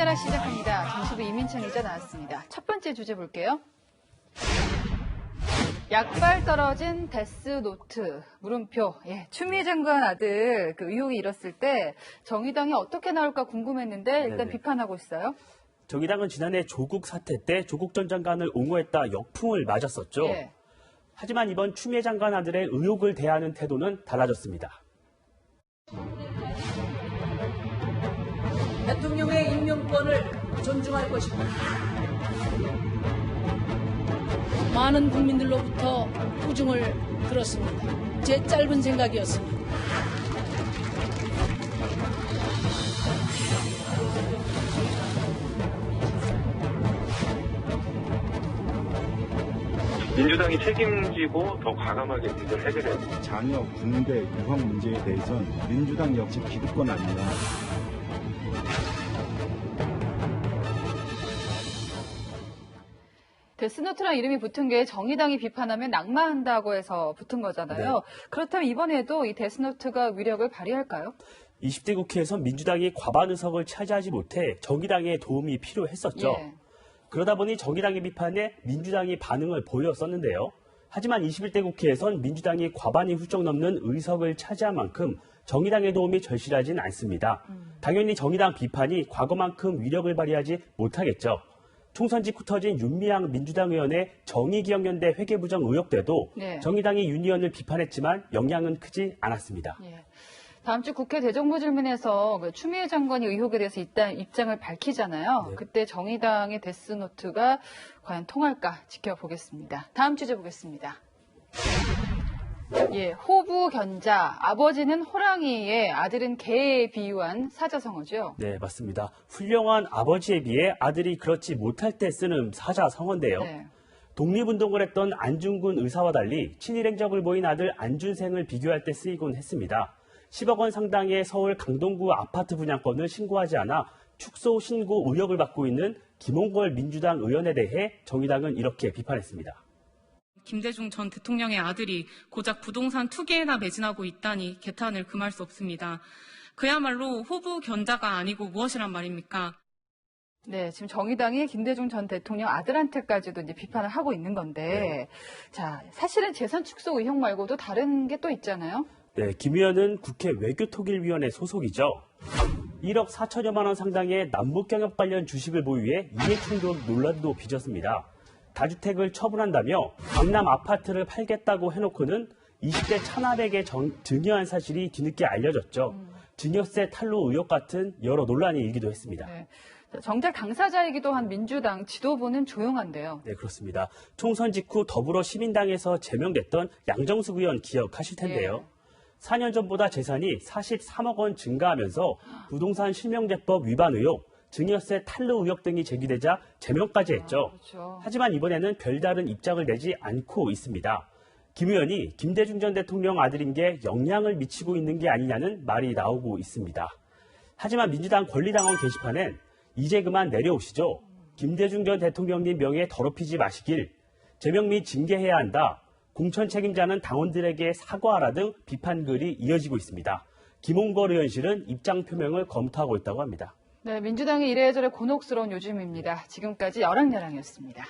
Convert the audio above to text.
여랑여랑 시작합니다. 정치부 이민찬 기자 나왔습니다. 첫 번째 주제 볼게요. 약발 떨어진 데스노트, 물음표. 추미애 장관 아들 의혹이 일었을 때 정의당이 어떻게 나올까 궁금했는데 일단 비판하고 있어요. 정의당은 지난해 조국 사태 때 조국 전 장관을 옹호했다 역풍을 맞았었죠. 하지만 이번 추미애 장관 아들의 의혹을 대하는 태도는 달라졌습니다. 대통령의 임명권을 존중할 것입니다. 많은 국민들로부터 후중을 들었습니다. 제 짧은 생각이었습니다. 민주당이 책임지고 더 과감하게 문제를 해결해야 됩니다. 자녀 군대 유학 문제에 대해서는 민주당 역시 기득권 아니냐. 데스노트란 이름이 붙은 게 정의당이 비판하면 낙마한다고 해서 붙은 거잖아요. 그렇다면 이번에도 이 데스노트가 위력을 발휘할까요? 20대 국회에선 민주당이 과반 의석을 차지하지 못해 정의당의 도움이 필요했었죠. 그러다 보니 정의당의 비판에 민주당이 반응을 보였었는데요. 하지만 21대 국회에선 민주당이 과반이 훌쩍 넘는 의석을 차지한 만큼 정의당의 도움이 절실하진 않습니다. 당연히 정의당 비판이 과거만큼 위력을 발휘하지 못하겠죠. 총선 직후 터진 윤미향 민주당 의원의 정의기억연대 회계부정 의혹 때도 정의당이 윤 의원을 비판했지만 영향은 크지 않았습니다. 다음 주 국회 대정부질문에서 추미애 장관이 의혹에 대해서 일단 입장을 밝히잖아요. 그때 정의당의 데스노트가 과연 통할까 지켜보겠습니다. 다음 주제 보겠습니다. 호부 견자, 아버지는 호랑이에 아들은 개에 비유한 사자성어죠. 네, 맞습니다. 훌륭한 아버지에 비해 아들이 그렇지 못할 때 쓰는 사자성어인데요. 독립운동을 했던 안중근 의사와 달리 친일 행적을 보인 아들 안준생을 비교할 때 쓰이곤 했습니다. 10억 원 상당의 서울 강동구 아파트 분양권을 신고하지 않아 축소 신고 의혹을 받고 있는 김홍걸 민주당 의원에 대해 정의당은 이렇게 비판했습니다. 김대중 전 대통령의 아들이 고작 부동산 2개나 매진하고 있다니 개탄을 금할 수 없습니다. 그야말로 호부 견자가 아니고 무엇이란 말입니까? 지금 정의당이 김대중 전 대통령 아들한테까지도 이제 비판을 하고 있는 건데, 자, 사실은 재산 축소 의혹 말고도 다른 게 또 있잖아요. 김 의원은 국회 외교통일위원회 소속이죠. 1억 4천여만 원 상당의 남북경협 관련 주식을 보유해 이해충돌 논란도 빚었습니다. 다주택을 처분한다며 강남 아파트를 팔겠다고 해놓고는 20대 차납에게 증여한 사실이 뒤늦게 알려졌죠. 증여세 탈루 의혹 같은 여러 논란이 일기도 했습니다. 정작 당사자이기도 한 민주당 지도부는 조용한데요. 네, 그렇습니다. 총선 직후 더불어시민당에서 제명됐던 양정숙 의원 기억하실 텐데요. 4년 전보다 재산이 43억 원 증가하면서 부동산 실명제법 위반 의혹, 증여세 탈루 의혹 등이 제기되자 제명까지 했죠. 하지만 이번에는 별다른 입장을 내지 않고 있습니다. 김 의원이 김대중 전 대통령 아들인 게 영향을 미치고 있는 게 아니냐는 말이 나오고 있습니다. 하지만 민주당 권리당원 게시판엔 이제 그만 내려오시죠. 김대중 전 대통령님 명예 더럽히지 마시길, 제명 및 징계해야 한다, 공천 책임자는 당원들에게 사과하라 등 비판글이 이어지고 있습니다. 김홍걸 의원실은 입장 표명을 검토하고 있다고 합니다. 민주당이 이래저래 곤혹스러운 요즘입니다. 지금까지 여랑여랑이었습니다.